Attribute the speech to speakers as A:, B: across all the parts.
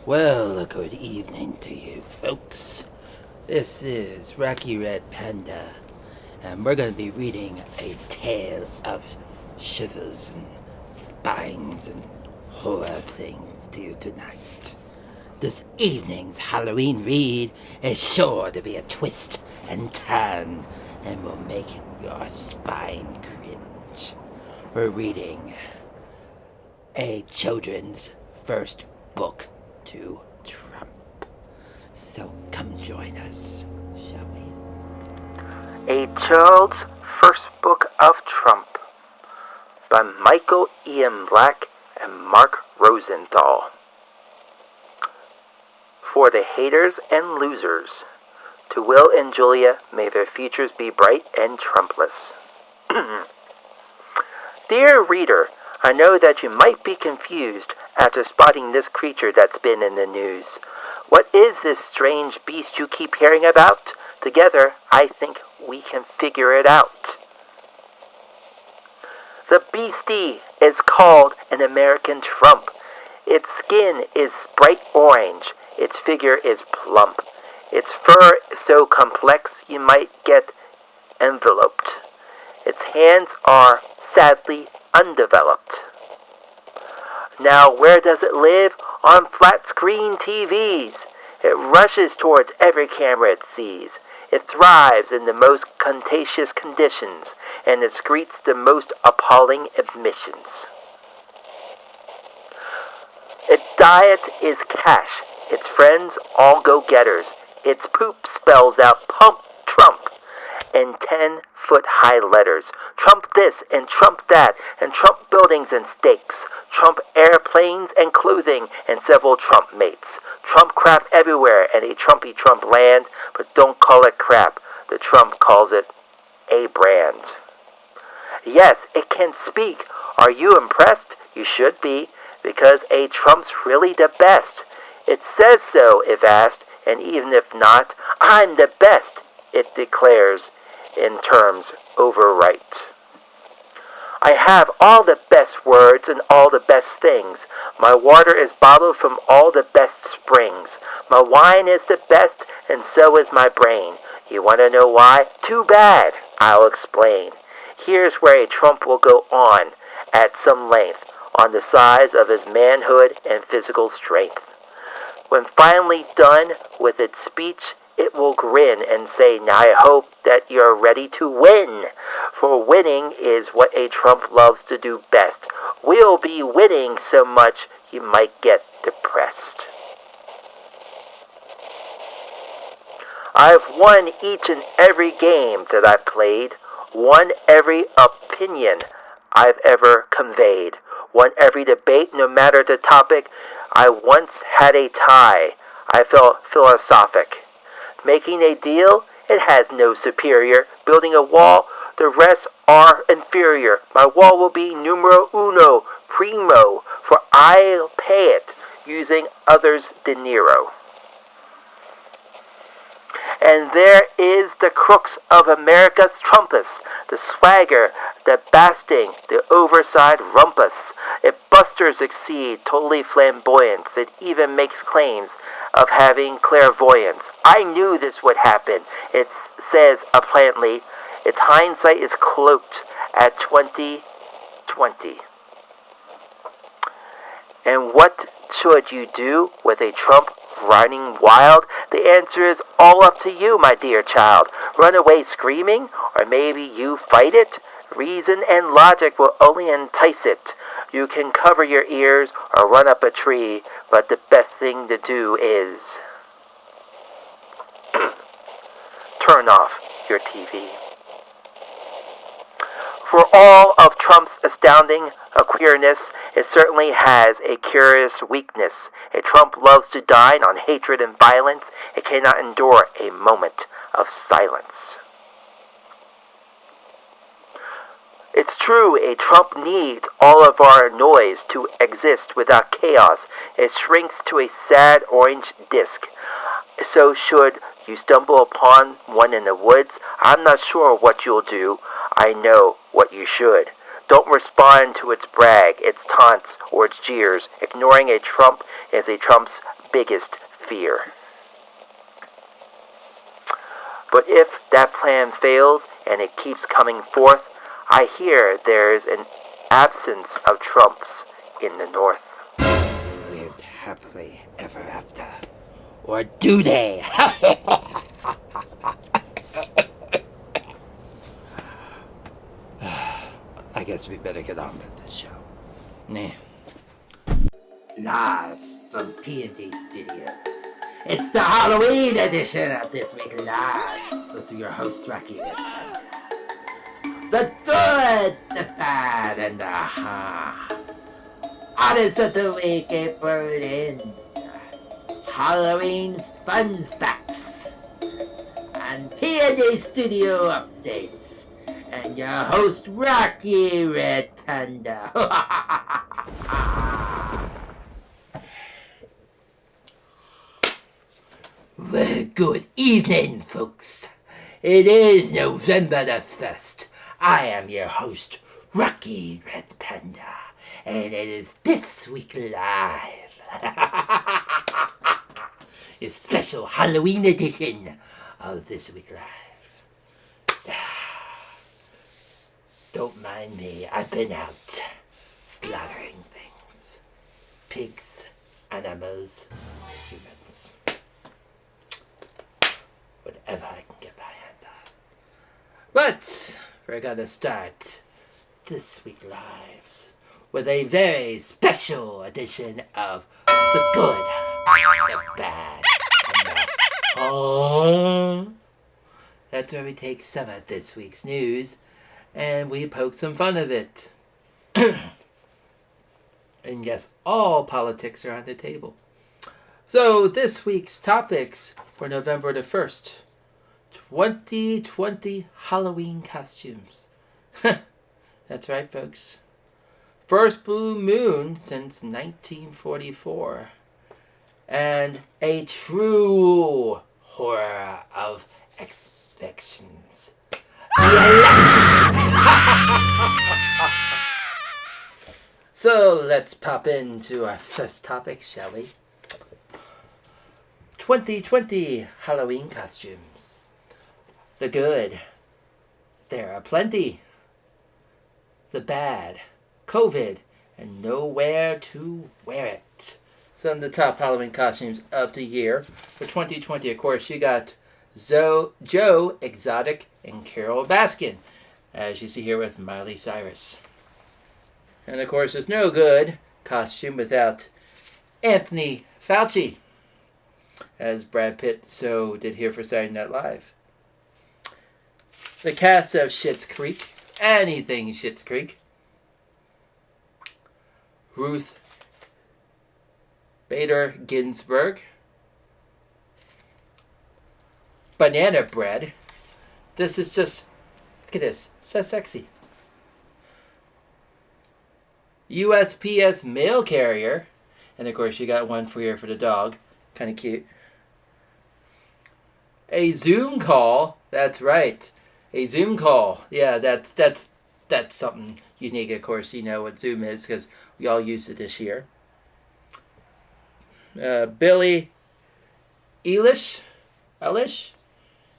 A: Well, good evening to you, folks. This is Rocky Red Panda, and we're going to be reading a tale of shivers and spines and horror things to you tonight. This evening's Halloween read is sure to be a twist and turn and will make your spine cringe. We're reading a children's first book to Trump. So come join us, shall we? A Child's First Book of Trump by Michael Ian Black and Mark Rosenthal. For the haters and losers, to Will and Julia, may their futures be bright and Trumpless. Dear reader, I know that you might be confused after spotting this creature that's been in the news. What is this strange beast you keep hearing about? Together, I think we can figure it out. The beastie is called an American Trump. Its skin is bright orange. Its figure is plump. Its fur is so complex you might get enveloped. Its hands are sadly undeveloped. Now where does it live? On flat screen TVs. It rushes towards every camera it sees. It thrives in the most contagious conditions, and it secretes the most appalling emissions. Its diet is cash. Its friends all go-getters. Its poop spells out pump Trump in 10-foot-high letters. Trump this and Trump that, and Trump buildings and steaks. Trump airplanes and clothing, and several Trump mates. Trump crap everywhere, and a Trumpy Trump land, but don't call it crap. The Trump calls it a brand. Yes, it can speak. Are you impressed? You should be, because a Trump's really the best. It says so if asked, and even if not, I'm the best, it declares in terms overwrite. I have all the best words and all the best things. My water is bottled from all the best springs. My wine is the best, and so is my brain. You want to know why? Too bad. I'll explain. Here's where a Trump will go on at some length on the size of his manhood and physical strength. When finally done with its speech, it will grin and say, now I hope that you're ready to win. For winning is what a Trump loves to do best. We'll be winning so much you might get depressed. I've won each and every game that I've played, won every opinion I've ever conveyed, won every debate no matter the topic. I once had a tie. I felt philosophic. Making a deal, it has no superior. Building a wall, the rest are inferior. My wall will be numero uno, primo, for I'll pay it using others' dinero. And there is the crooks of America's Trumpus, the swagger, the basting, the overside rumpus. It busters exceed, totally flamboyant. It even makes claims of having clairvoyance. I knew this would happen, it says apparently. Its hindsight is cloaked at 2020. And what should you do with a Trump running wild? The answer is all up to you, my dear child. Run away screaming, or maybe you fight it? Reason and logic will only entice it. You can cover your ears or run up a tree, but the best thing to do is turn off your TV. For all of Trump's astounding queerness, it certainly has a curious weakness. A Trump loves to dine on hatred and violence. It cannot endure a moment of silence. It's true, a Trump needs all of our noise to exist without chaos. It shrinks to a sad orange disk. So should you stumble upon one in the woods, I'm not sure what you'll do. I know what you should. Don't respond to its brag, its taunts, or its jeers. Ignoring a Trump is a Trump's biggest fear. But if that plan fails and it keeps coming forth, I hear there's an absence of Trumps in the North.
B: Lived happily ever after. Or do they? I guess we better get on with the show. Nah. Live from PND Studios. It's the Halloween edition of This Week Live with your host, Rocky. The good, the bad, and the hottest of the week, April Lynn. Halloween fun facts and PND Studio updates. And your host, Rocky Red Panda. Well, good evening, folks. It is November the 1st. I am your host, Rocky Red Panda, and it is This Week Live. A special Halloween edition of This Week Live. Don't mind me, I've been out slaughtering things. Pigs, animals, humans. Whatever I can get my hand on. But we're gonna start This Week Lives with a very special edition of The Good, The Bad, and the That's where we take some of this week's news and we poke some fun of it. And yes, all politics are on the table. So this week's topics for November the 1st. 2020 Halloween costumes. That's right, folks. First blue moon since 1944. And a true horror of expectations. The elections! So let's pop into our first topic, shall we? 2020 Halloween costumes. The good. There are plenty. The bad. COVID. And nowhere to wear it. Some of the top Halloween costumes of the year. For 2020, of course, you got Joe Exotic and Carol Baskin. As you see here with Miley Cyrus. And of course, there's no good costume without Anthony Fauci. As Brad Pitt so did here for Saturday Night Live. The cast of Schitt's Creek, anything Schitt's Creek. Ruth Bader Ginsburg. Banana Bread. This is just, look at this, so sexy. USPS mail carrier. And of course you got one for here for the dog. Kind of cute. A Zoom call. That's right. A Zoom call. Yeah, that's something unique. Of course, you know what Zoom is because we all used it this year. Billie Eilish.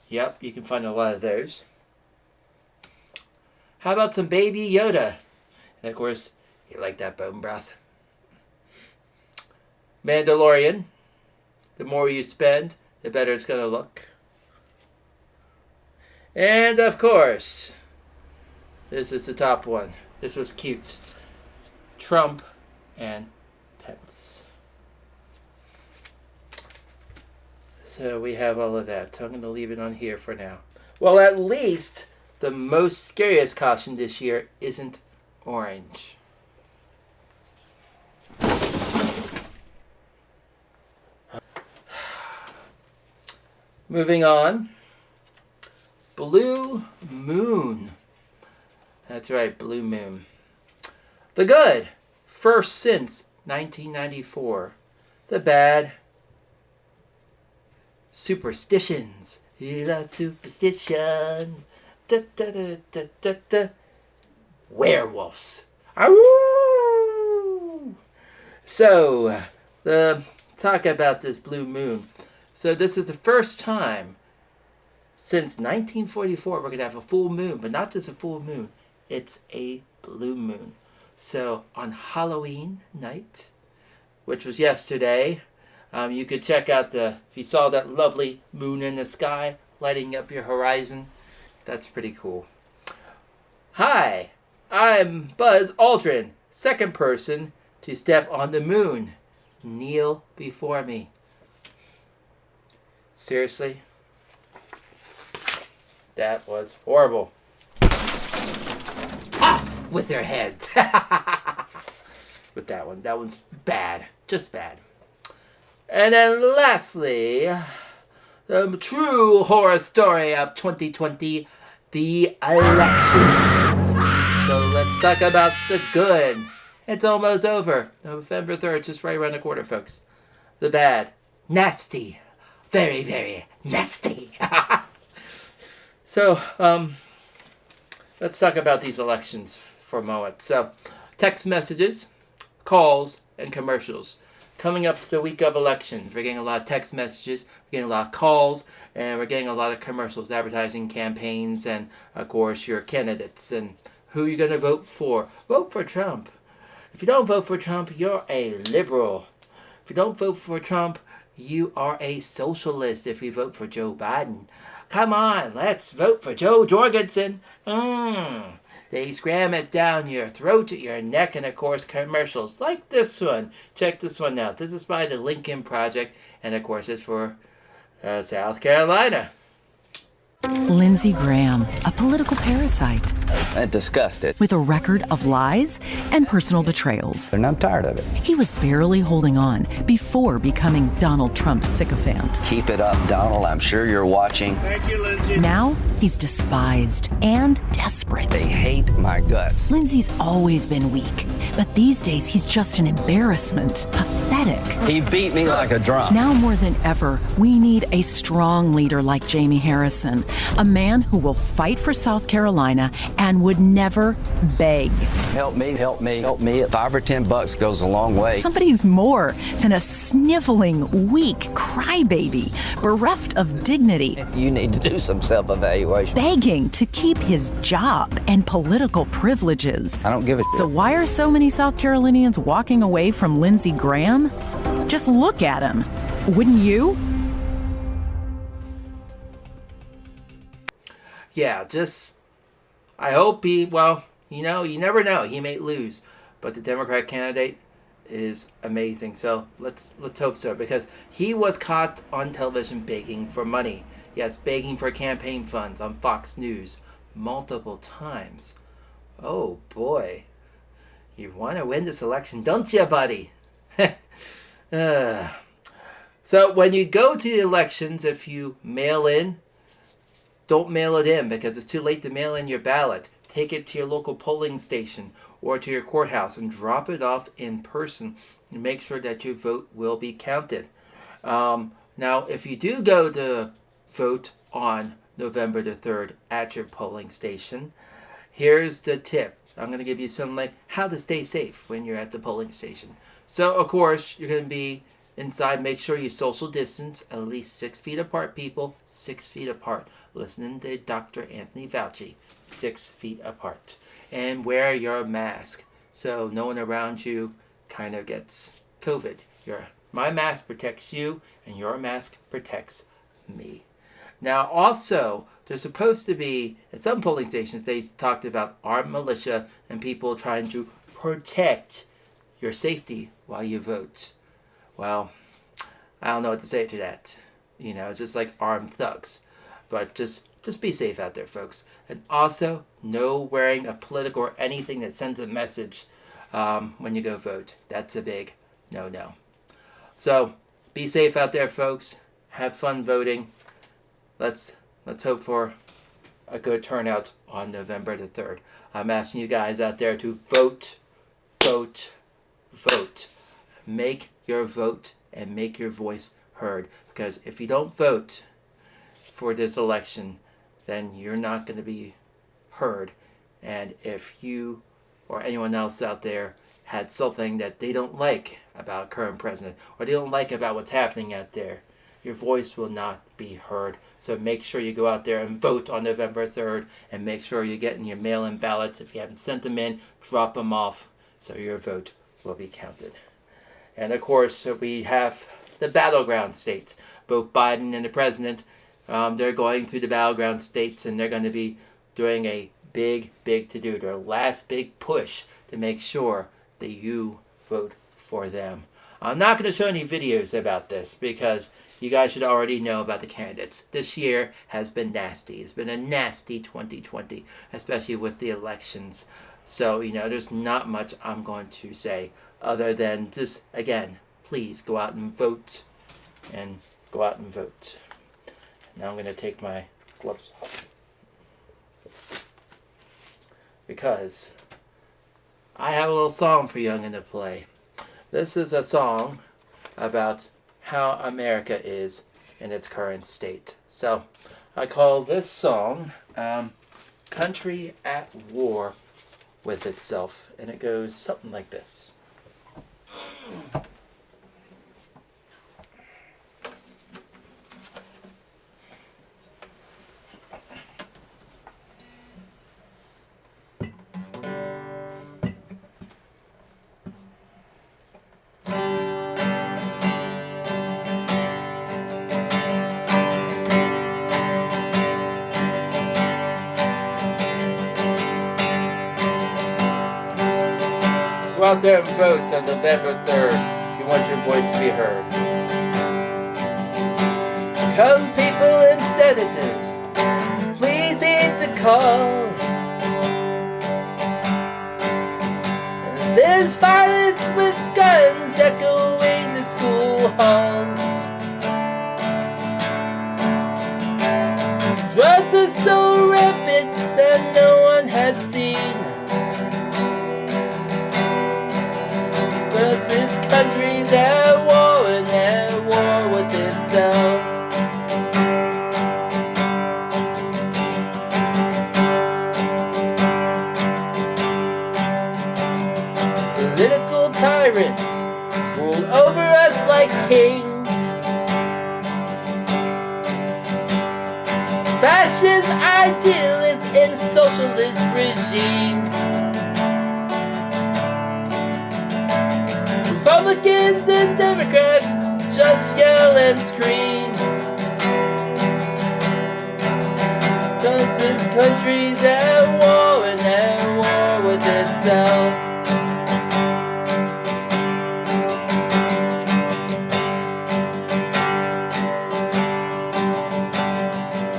B: Yep, you can find a lot of those. How about some Baby Yoda? And of course, you like that bone broth. Mandalorian. The more you spend, the better it's going to look. And of course, this is the top one. This was cute. Trump and Pence. So we have all of that. I'm going to leave it on here for now. Well, at least the most scariest costume this year isn't orange. Moving on. Blue Moon. That's right, Blue Moon. The good. First since 1994. The bad. Superstitions. You love superstitions. Da, da, da, da, da, da. Werewolves. Ow! So, the talk about this blue moon. So this is the first time since 1944 we're going to have a full moon, but not just a full moon. It's a blue moon. So on Halloween night, which was yesterday, you could check out if you saw that lovely moon in the sky lighting up your horizon. That's pretty cool. Hi, I'm Buzz Aldrin, second person to step on the moon. Kneel before me. Seriously? That was horrible. Off with their heads. With that one. That one's bad. Just bad. And then lastly, the true horror story of 2020, the elections. So let's talk about the good. It's almost over. November 3rd, just right around the corner, folks. The bad. Nasty. Very, very nasty. So, let's talk about these elections for a moment. So, text messages, calls, and commercials. Coming up to the week of elections, we're getting a lot of text messages, we're getting a lot of calls, and we're getting a lot of commercials, advertising campaigns, and, of course, your candidates, and who you're going to vote for. Vote for Trump. If you don't vote for Trump, you're a liberal. If you don't vote for Trump, you are a socialist. If you vote for Joe Biden, come on, let's vote for Joe Jorgensen. They scram it down your throat, your neck, and of course commercials like this one. Check this one out. This is by the Lincoln Project, and of course it's for South Carolina.
C: Lindsey Graham, a political parasite.
D: Disgusted.
C: With a record of lies and personal betrayals.
D: And I'm tired of it.
C: He was barely holding on before becoming Donald Trump's sycophant.
D: Keep it up, Donald. I'm sure you're watching.
E: Thank you, Lindsey.
C: Now he's despised and desperate.
D: They hate my guts.
C: Lindsey's always been weak, but these days he's just an embarrassment. Pathetic.
D: He beat me like a drum.
C: Now more than ever, we need a strong leader like Jamie Harrison, a man who will fight for South Carolina and would never beg.
D: Help me, help me, help me. $5 or $10 goes a long way.
C: Somebody who's more than a sniveling, weak crybaby, bereft of dignity.
D: You need to do some self-evaluation.
C: Begging to keep his job and political privileges.
D: I don't give a shit.
C: So why are so many South Carolinians walking away from Lindsey Graham? Just look at him. Wouldn't you?
B: Yeah, I hope you never know. He may lose, but the Democrat candidate is amazing. So let's hope so, because he was caught on television begging for money. Yes, begging for campaign funds on Fox News multiple times. Oh boy, you want to win this election, don't you, buddy? So when you go to the elections, if you mail in, don't mail it in because it's too late to mail in your ballot. Take it to your local polling station or to your courthouse and drop it off in person and make sure that your vote will be counted. Now, if you do go to vote on November the 3rd at your polling station, here's the tip. I'm going to give you some how to stay safe when you're at the polling station. So, of course, you're going to be inside. Make sure you social distance at least 6 feet apart, people. 6 feet apart. Listening to Dr. Anthony Fauci. 6 feet apart. And wear your mask so no one around you kind of gets COVID. My mask protects you and your mask protects me. Now also, there's supposed to be, at some polling stations, they talked about armed militia and people trying to protect your safety while you vote. Well, I don't know what to say to that. Just like armed thugs. But just be safe out there, folks. And also, no wearing a political or anything that sends a message when you go vote. That's a big no-no. So, be safe out there, folks. Have fun voting. Let's hope for a good turnout on November the 3rd. I'm asking you guys out there to vote, vote, vote. Make your vote and make your voice heard. Because if you don't vote for this election, then you're not going to be heard. And if you or anyone else out there had something that they don't like about current president, or they don't like about what's happening out there, your voice will not be heard. So make sure you go out there and vote on November 3rd, and make sure you're getting your mail-in ballots. If you haven't sent them in, drop them off so your vote will be counted. And of course, we have the battleground states. Both Biden and the president, they're going through the battleground states, and they're going to be doing a big to-do, their last big push to make sure that you vote for them. I'm not going to show any videos about this because you guys should already know about the candidates. This year has been nasty. It's been a nasty 2020, especially with the elections. So, there's not much I'm going to say other than just, again, please go out and vote. And go out and vote. Now I'm going to take my gloves off, because I have a little song for Youngin to play. This is a song about how America is in its current state. So I call this song Country at War with Itself. And it goes something like this. Go out there and vote on November 3rd if you want your voice to be heard. Come, people and senators, please heed the call. There's violence with guns echoing the school halls. Drugs are so rampant that no one has seen. Cause this country's at war and at war with itself. Political tyrants rule over us like kings. Fascist idealists and socialist regimes. Republicans and Democrats just yell and scream. Cause this country's at war and at war with itself.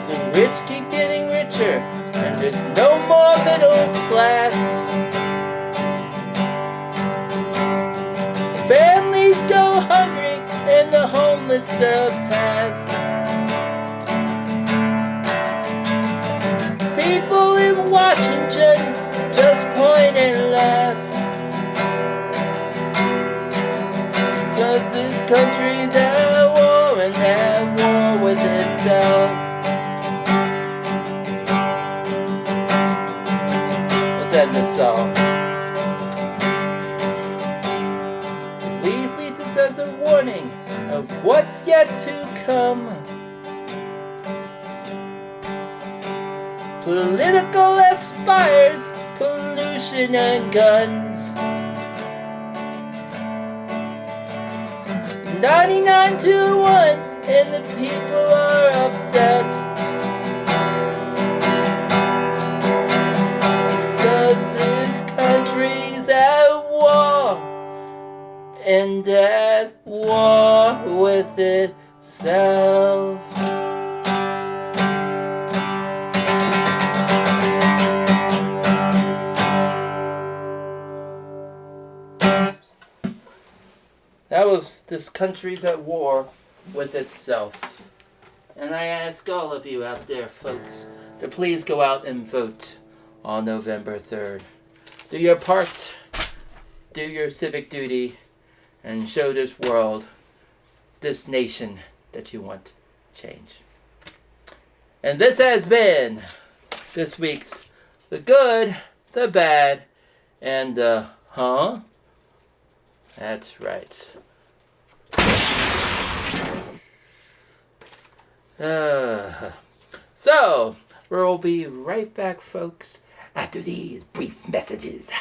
B: The rich keep getting richer and there's no more middle class. Families go hungry and the homeless surpass. People in Washington just point and laugh. Cause this country's at war and at war with itself. Let's end this song. As a warning of what's yet to come. Political aspires, pollution and guns. 99 to 1 and the people are upset. Cause this country's at war and at war with itself. That was This Country's at War with Itself. And I ask all of you out there, folks, to please go out and vote on November 3rd. Do your part, do your civic duty, and show this world, this nation, that you want change. And this has been this week's The Good, the Bad, And, huh? That's right. So, we'll be right back, folks, after these brief messages.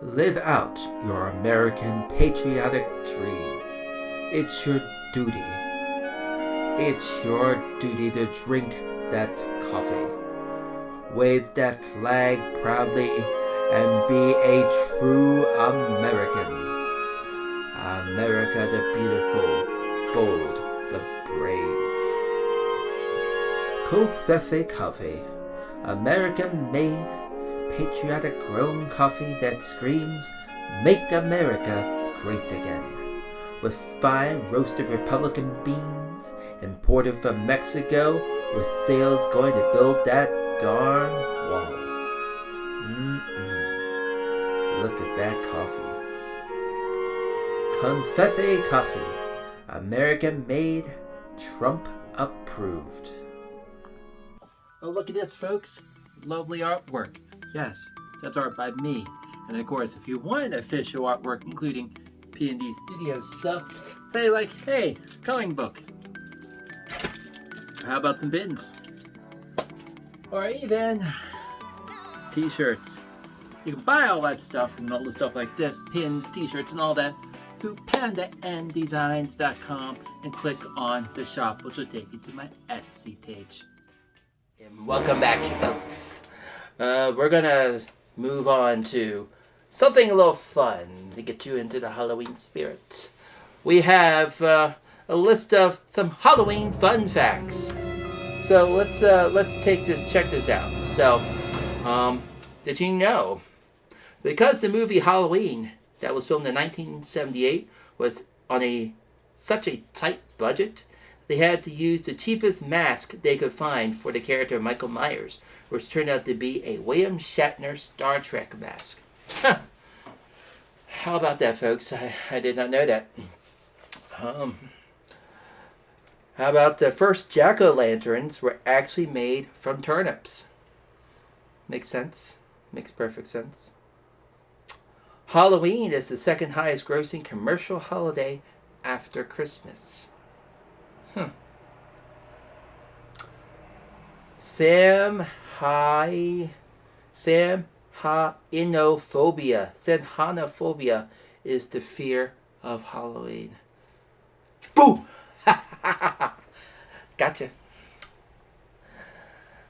B: Live out your American patriotic dream. It's your duty. It's your duty to drink that coffee. Wave that flag proudly and be a true American. America the beautiful, bold, the brave. Covfefe Coffee, American-made, patriotic-grown coffee that screams, "Make America Great Again." With fine roasted Republican beans, imported from Mexico, with sales going to build that darn wall. Look at that coffee. Covfefe Coffee, American-made, Trump-approved. Oh, look at this, folks. Lovely artwork. Yes, that's art by me. And of course, if you want official artwork, including PND Studios stuff, say like, hey, coloring book. How about some pins? Or even t-shirts. You can buy all that stuff and all the stuff like this, pins, t-shirts, and all that, through PandaNDesigns.com and click on the shop, which will take you to my Etsy page. And welcome back, folks. We're gonna move on to something a little fun to get you into the Halloween spirit. We have a list of some Halloween fun facts. So let's check this out. So, did you know? Because the movie Halloween that was filmed in 1978 was on such a tight budget, they had to use the cheapest mask they could find for the character of Michael Myers, which turned out to be a William Shatner Star Trek mask. How about that, folks? I did not know that. How about the first jack-o'-lanterns were actually made from turnips? Makes sense. Makes perfect sense. Halloween is the second highest grossing commercial holiday after Christmas. Samhainophobia is the fear of Halloween. Boom! Gotcha.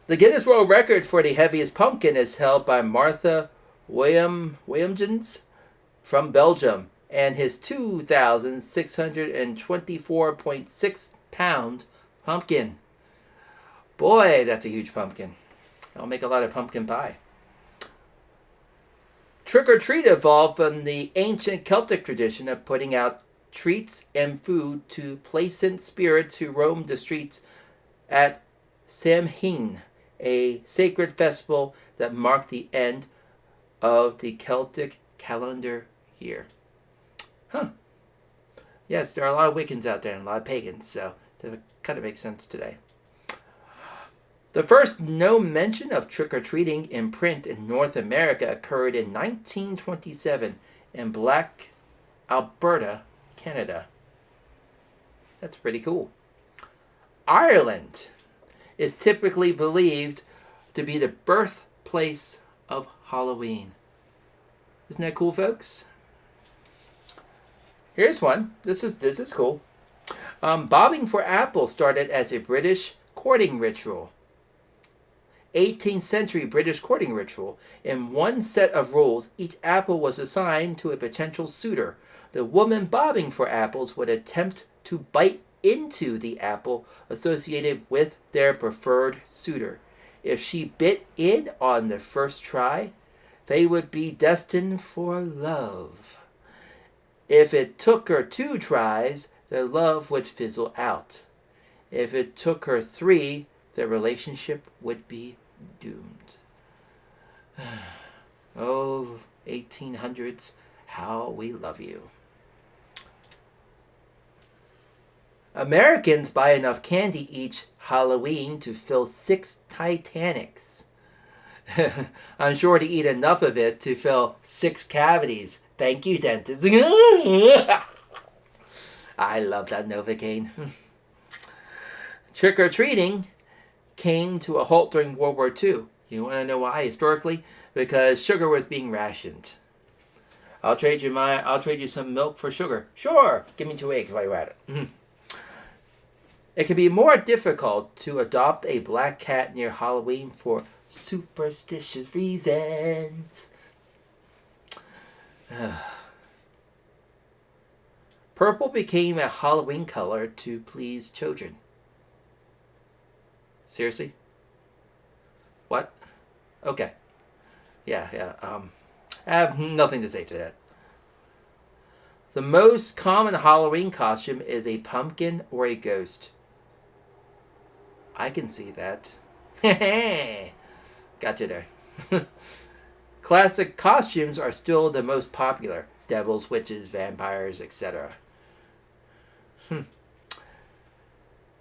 B: The Guinness World Record for the heaviest pumpkin is held by Martha Williamjens from Belgium and his 2,624.6 pound pumpkin. Boy, that's a huge pumpkin. I'll make a lot of pumpkin pie. Trick or treat evolved from the ancient Celtic tradition of putting out treats and food to plaisant spirits who roamed the streets at Samhain, a sacred festival that marked the end of the Celtic calendar year. Yes, there are a lot of Wiccans out there and a lot of pagans, so that kind of makes sense today. The first known mention of trick-or-treating in print in North America occurred in 1927 in Black Alberta, Canada. That's pretty cool. Ireland is typically believed to be the birthplace of Halloween. Isn't that cool, folks? Here's one. This is cool. Bobbing for apples started as a British courting ritual. 18th century British courting ritual. In one set of rules, each apple was assigned to a potential suitor. The woman bobbing for apples would attempt to bite into the apple associated with their preferred suitor. If she bit in on the first try, they would be destined for love. If it took her 2 tries, their love would fizzle out. If it took her 3, their relationship would be doomed. Oh, 1800s, how we love you. Americans buy enough candy each Halloween to fill 6 Titanics. I'm sure to eat enough of it to fill 6 cavities. Thank you, dentist. I love that Novocaine. Trick-or-treating came to a halt during World War II. You want to know why? Historically, because sugar was being rationed. I'll trade you some milk for sugar. Sure, give me 2 eggs while you're at it. It can be more difficult to adopt a black cat near Halloween for superstitious reasons. Purple became a Halloween color to please children. Seriously? What? Okay. Yeah. I have nothing to say to that. The most common Halloween costume is a pumpkin or a ghost. I can see that. Gotcha there. Classic costumes are still the most popular. Devils, witches, vampires, etc.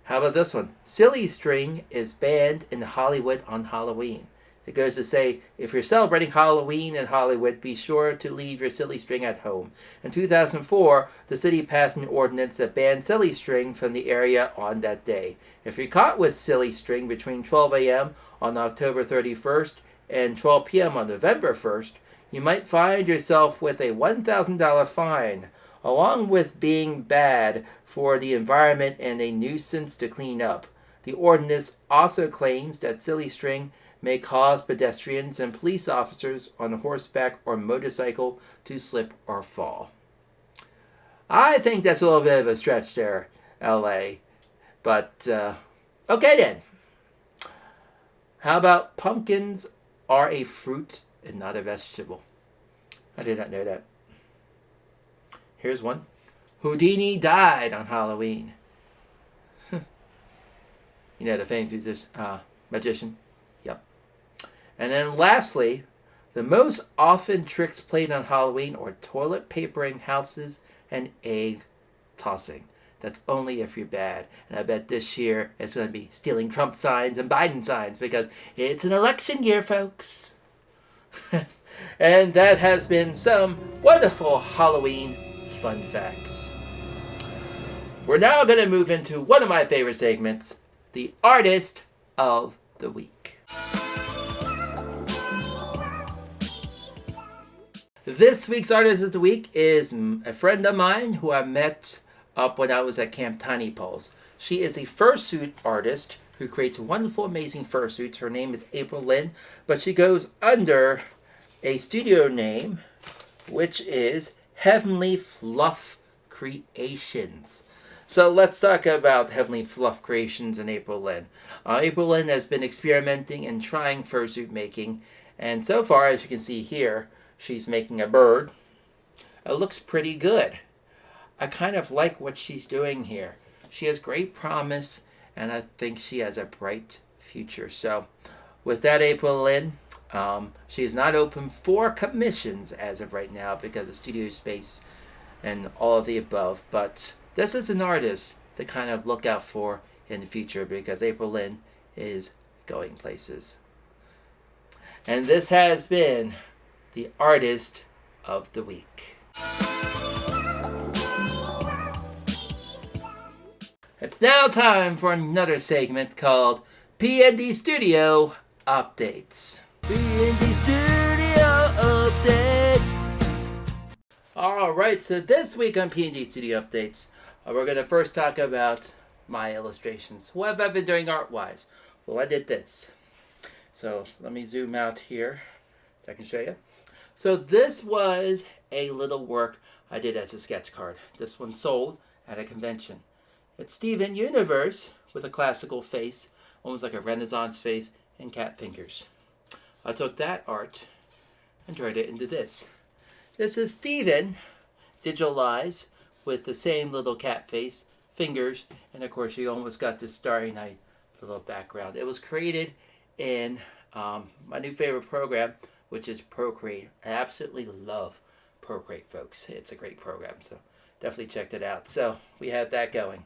B: How about this one? Silly string is banned in Hollywood on Halloween. It goes to say, if you're celebrating Halloween in Hollywood, be sure to leave your silly string at home. In 2004, the city passed an ordinance that banned silly string from the area on that day. If you're caught with silly string between 12 a.m. on October 31st and 12 p.m. on November 1st, you might find yourself with a $1,000 fine, along with being bad for the environment and a nuisance to clean up. The ordinance also claims that silly string may cause pedestrians and police officers on horseback or motorcycle to slip or fall. I think that's a little bit of a stretch there, LA. But, okay then. How about pumpkins are a fruit and not a vegetable? I did not know that. Here's one. Houdini died on Halloween. You know, the famous magician. Yep. And then lastly, the most often tricks played on Halloween are toilet papering houses and egg tossing. That's only if you're bad. And I bet this year it's going to be stealing Trump signs and Biden signs because it's an election year, folks. And that has been some wonderful Halloween fun facts. We're now going to move into one of my favorite segments, the Artist of the Week. This week's Artist of the Week is a friend of mine who I met up when I was at Camp Tiny Poles. She is a fursuit artist who creates wonderful, amazing fursuits. Her name is April Lynn, but she goes under a studio name, which is Heavenly Fluff Creations. So let's talk about Heavenly Fluff Creations and April Lynn. April Lynn has been experimenting and trying fursuit making, and so far, as you can see here, she's making a bird. It looks pretty good. I kind of like what she's doing here. She has great promise, and I think she has a bright future. So, with that, April Lynn, she is not open for commissions as of right now because of studio space and all of the above. But this is an artist to kind of look out for in the future because April Lynn is going places. And this has been the Artist of the Week. It's now time for another segment called PND Studio Updates. PND Studio Updates. Alright, so this week on PND Studio Updates, we're going to first talk about my illustrations. What have I been doing art-wise? Well, I did this. So let me zoom out here so I can show you. So this was a little work I did as a sketch card. This one sold at a convention. It's Steven Universe with a classical face, almost like a Renaissance face, and cat fingers. I took that art and turned it into this. This is Steven digitalized with the same little cat face, fingers, and of course you almost got this Starry Night little background. It was created in my new favorite program, which is Procreate. I absolutely love Procreate, folks. It's a great program, so definitely check it out. So we have that going.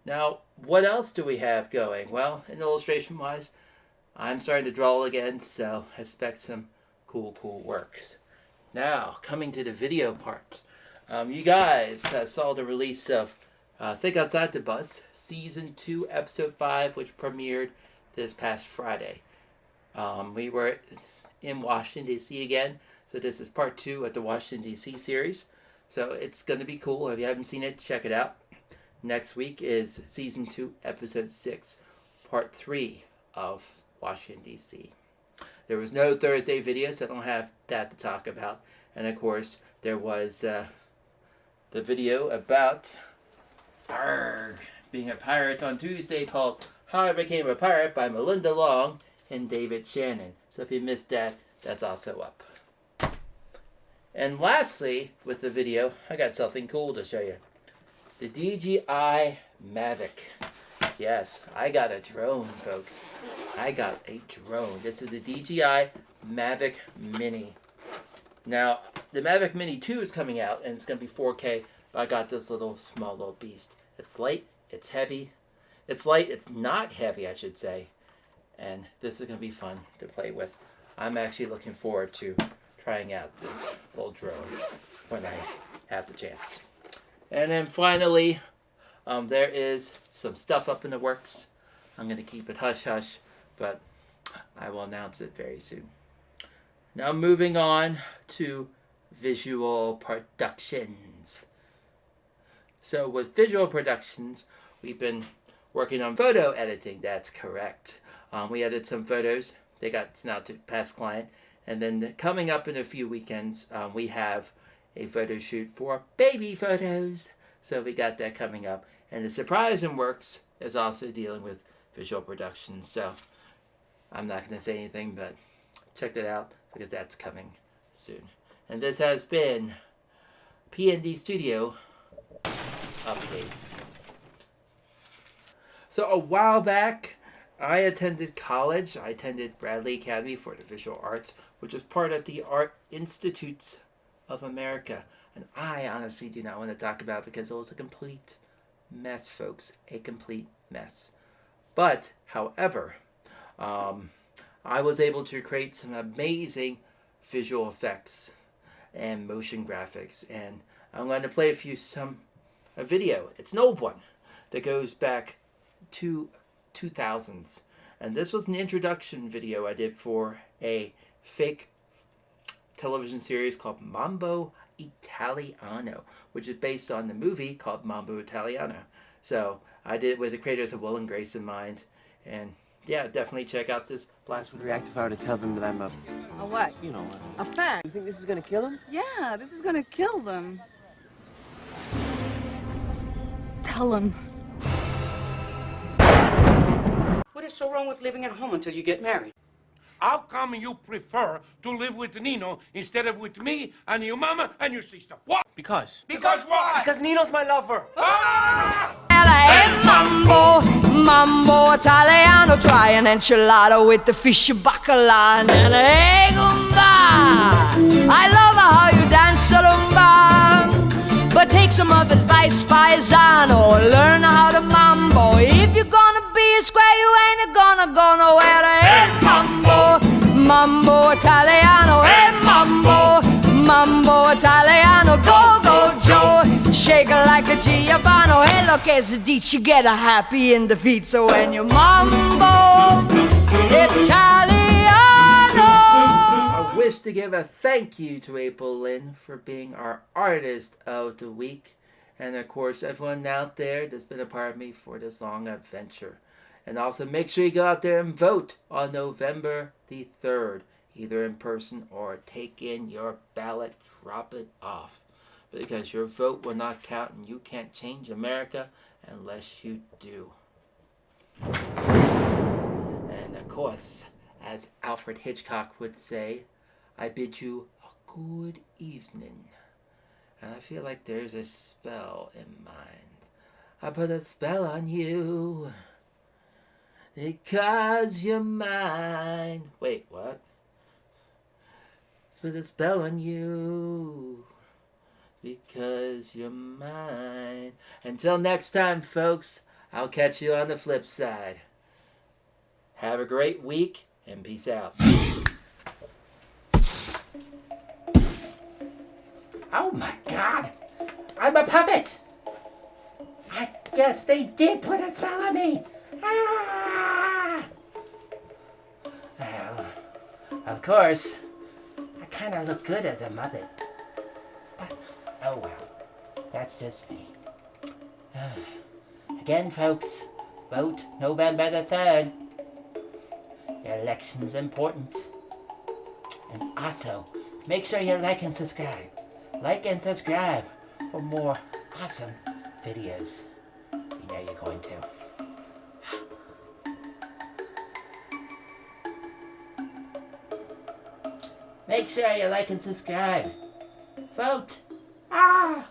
B: Now, what else do we have going? Well, in illustration-wise, I'm starting to draw again, so expect some cool works. Now, coming to the video part. You guys saw the release of Think Outside the Bus, Season 2, Episode 5, which premiered this past Friday. We were in Washington, D.C. again, so this is part 2 of the Washington, D.C. series. So it's going to be cool. If you haven't seen it, check it out. Next week is Season 2, Episode 6, Part 3 of Washington, D.C. There was no Thursday video, so I don't have that to talk about. And of course, there was the video about being a pirate on Tuesday called How I Became a Pirate by Melinda Long and David Shannon. So if you missed that, that's also up. And lastly, with the video, I got something cool to show you. The DJI Mavic. Yes, I got a drone, folks. I got a drone. This is the DJI Mavic Mini. Now, the Mavic Mini 2 is coming out, and it's going to be 4K, but I got this small little beast. It's light, it's heavy. It's light, it's not heavy, I should say. And this is going to be fun to play with. I'm actually looking forward to trying out this little drone when I have the chance. And then finally, there is some stuff up in the works. I'm going to keep it hush-hush, but I will announce it very soon. Now moving on to visual productions. So with visual productions, we've been working on photo editing. That's correct. We edited some photos. They got now to past client. And then coming up in a few weekends, we have a photo shoot for baby photos. So we got that coming up. And the surprise in works is also dealing with visual production. So I'm not going to say anything, but check that out because that's coming soon. And this has been PND Studio updates. So a while back, I attended college. I attended Bradley Academy for the Visual Arts, which is part of the Art Institutes of America. And I honestly do not want to talk about it because it was a complete mess, folks. A complete mess. But, however, I was able to create some amazing visual effects and motion graphics. And I'm going to play a video. It's an old one that goes back to 2000s. And this was an introduction video I did for a fake television series called Mambo Italiano, which is based on the movie called Mambo Italiano. So I did it with the creators of Will and Grace in mind. And yeah, definitely check out this blast.
E: React if I were to tell them that I'm a
F: what?
E: You know,
F: A fan.
E: You think this is gonna kill him?
F: Yeah, this is gonna kill them. Tell them.
G: What is so wrong with living at home until you get married?
H: How come you prefer to live with Nino instead of with me and your mama and your sister? What?
E: Because.
H: Because what?
E: Because Nino's my lover.
H: Ah!
I: Mambo, mambo Italiano, try an enchilada with the fish bacala and hey gumba. I love how you dance rumba, but take some of advice, paisano. Learn how to mambo. If you're gonna be a square, you ain't gonna go nowhere. Hey mambo, mambo Italiano. Hey mambo, mambo Italiano. Go, go, Joe. Shake it like a Giovanni. Hey, look, as a ditch, you get a happy in the feet. So when you mambo Italiano.
B: I wish to give a thank you to April Lynn for being our Artist of the Week. And of course, everyone out there that's been a part of me for this long adventure. And also make sure you go out there and vote on November the 3rd. Either in person or take in your ballot, drop it off. Because your vote will not count and you can't change America unless you do. And of course, as Alfred Hitchcock would say, I bid you a good evening. And I feel like there's a spell in mind. I put a spell on you because you're mine. Wait, what? Put a spell on you because you're mine. Until next time, folks, I'll catch you on the flip side. Have a great week and peace out. Oh my God! I'm a puppet! I guess they did put a spell on me! Ah! Well, of course, I kind of look good as a Muppet. But, oh well, that's just me. Again, folks, vote November the 3rd. The election's important. And also, make sure you like and subscribe. Like and subscribe for more awesome videos. You know you're going to. Make sure you like and subscribe. Vote. Ah!